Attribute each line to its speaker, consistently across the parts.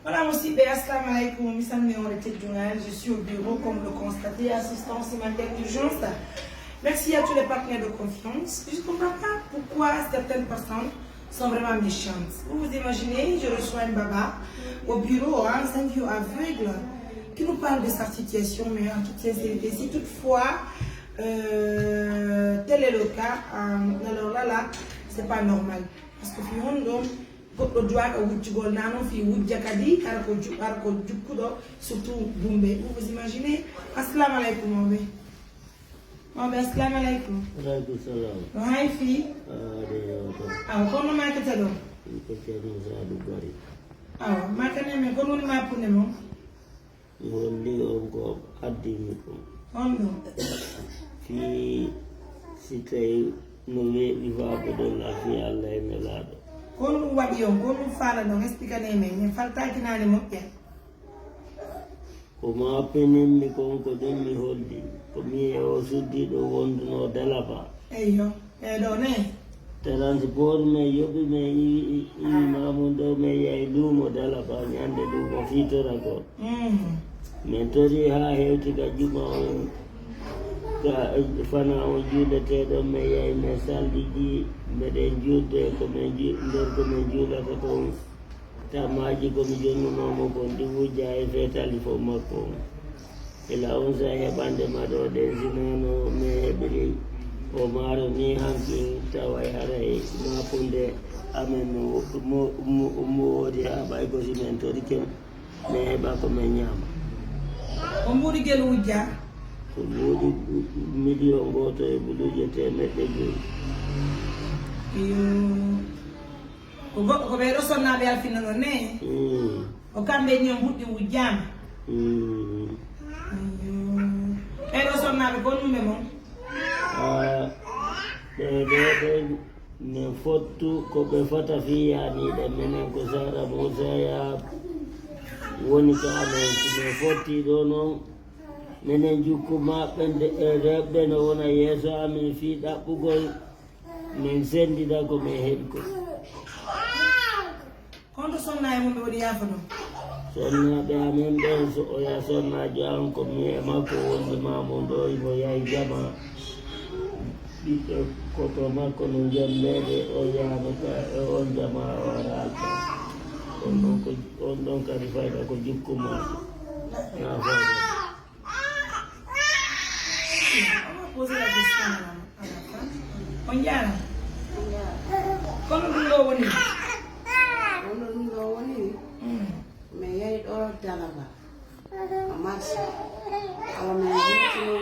Speaker 1: Voilà, aussi, assalamu alaikum, je suis au bureau, comme le constatez, assistance humanitaire d'urgence. Merci à tous les partenaires de confiance. Je ne comprends pas pourquoi certaines personnes sont vraiment méchantes. Vous vous imaginez, je reçois une baba au bureau, un vieux aveugle, qui nous parle de sa situation, mais en toute sincérité, si toutefois, tel est le cas, alors là, c'est pas normal. Parce que goɗɗo duwaɗo wujjugol nano fi wujja kadi kala ko jukkuɗo surtout bumbe. Vous imaginez? Assalamu alaikum mawɓe. Mawɓe assalamu alaikum.
Speaker 2: Aleykum salam.
Speaker 1: No hay fi? Awa kono makete ɗo?
Speaker 2: Ko ceerno Sadou Bari.
Speaker 1: Awa makane men kono woni mappunde mon?
Speaker 2: Wonni on ko addimi ko.
Speaker 1: On ɗo?
Speaker 2: Fi si tawi no weeɓi faaboɗon lafi Allah e nelaɗo.
Speaker 1: Kono ɗum waɗi on, kono ɗum faala ɗon expliquane men, min faltakinani moƴƴen.
Speaker 2: Ko ma peninmi kon ko ɗum mi holdi ko mi o suddiɗo wonduno Dalaba.
Speaker 1: Eyyo, ɗo ne?
Speaker 2: Transport men yoɓi men imamum ɗo men yahi luumo Dalaba ñande luumo fitora kon. Min tori ha hewti ka juma on fana o juuleteɗo men yahi men salliji mbeɗen julde komin nder komin juulata kon tamaji komi jonnunomo kon ɗi wujja e fetali fof makko ila on sa heɓande maɗo ɗen sinano min heɓiri o maaro ni hankin tawa haray mapunde amen mo woodi ha ɓay ko simen toriken min heɓa komin ñaama
Speaker 1: o mbuɗi guel wujja
Speaker 2: ko mbuɗi million goto e ɓuluje temeɗɗe joyi.
Speaker 1: Ko goɗɗo ko ɓeɗo sonnaɓe alfina ɗo ne o kamɓe ni o huɗɗi wujjama ɓeɗo sonnaɓe ko ɗumɓe mon
Speaker 2: ɗe min fottu ko ɓe fota fiyaniɗe minen ko Sara Moussa woni ka amen min fotti ɗo noon minen jukku maɓɓe e reɓɓe no wona yeeso amin fi ɗaɓɓugol min sendida ko min heɓi ko
Speaker 1: konto sonna e mum ɓe waɗi yafa ɗum
Speaker 2: sonnaɓe amin ɓen so oya sonnajo an ko mi e makko wonde mamum ɗo imo yahi jama ɓiɓɓe koto makko no jemmede o yahama ka e on jama o aralta on ɗon kadi fayda ko jukkumaɗo na fayda.
Speaker 1: Poser la question à la fin. On y a. Kono ɗum ɗo woni?
Speaker 3: Kono ɗum ɗo woni mi yehi ɗo Dalaba a marché awa min hewtino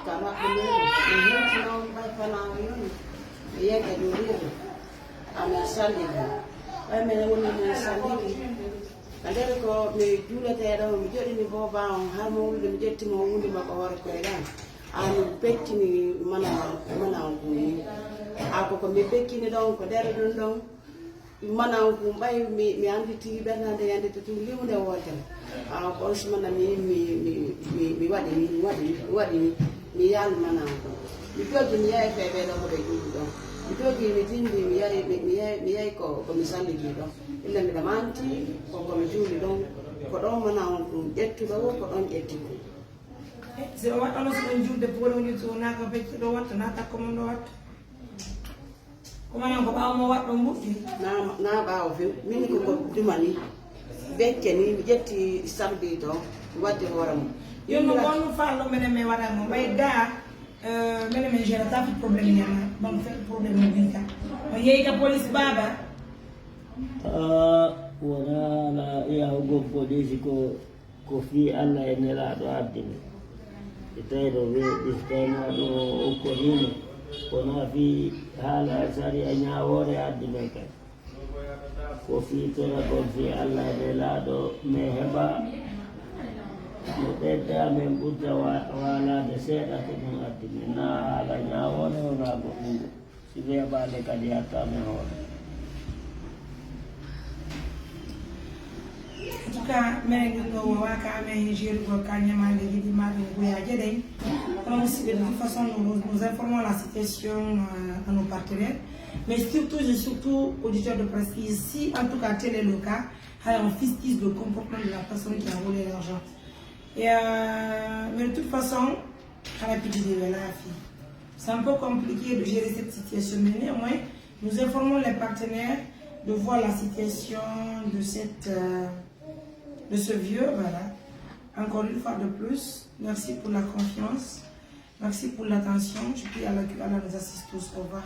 Speaker 3: ka maɓɓe leyɗo min hewtino ɓay fanawo yoni mi yehi ɗo reedo amin sallidi ɓay minen woni min sallidi ka nder ko mi juuleteɗo mi joɗini boba on har mo wulde mi ƴettimo hunde makko hoore koyɗan ami bekkini mana kuni ako ko mi bekkini ɗon ko nder ɗum ɗon mana kum ɓay mi anditi ɓernade yandete tu liwde wotere ko on sumana mi waɗini mi yaali mana ko mi jogi mi yahi feɓeɗo ko ɓe juuɗi ɗon mi jogi mi tindi mi yahi ko mi sallidi ɗon illa mbiɗa manti komi juuli ɗon ko ɗon mana on ɗum ƴettuɗo ko ɗon ƴetti ko
Speaker 1: si o waɗɗono so ɗon julde poole woni to naka fecce ɗo watta na takko mum ɗo watta ko manan ko ɓawo mo waɗɗo mbuɗɗi
Speaker 3: na ɓawo few min ko dumani becce ni mi ƴetti samedi to mi waddi hoore mum
Speaker 1: yonno gonno fallo menen min waɗa mo ɓay ga menen min gérata fi probléme ñama bon fait probléme mo ɗin ka o yeeyi ka police baba
Speaker 2: wona ala yahugol police ko fi Allah e nelaɗo addini e tawiɗo weeɓi so tawima ɗo okkonino wona fi haala sari a ñawore addine kadi ko fi tona kon fi Allah e nelaɗo min heɓa no ɓedda min ɓurta walade seeɗa ko ɗum addine na haala ñawore wona goɗɗum si weeɓade kadi hattamin hoore.
Speaker 1: En tout cas, de toute façon, nous informons la situation à nos partenaires, mais surtout auditeurs de presse ici, en tout cas tel est le cas, Alors, on fistise le comportement de la personne qui a volé l'argent. Mais de toute façon, à la petite de la fille. C'est un peu compliqué de gérer cette situation, mais néanmoins, nous informons les partenaires de voir la situation de, de ce vieux. Voilà. Encore une fois de plus, merci pour la confiance, merci pour l'attention. Je prie à la nous assiste tous. Au revoir.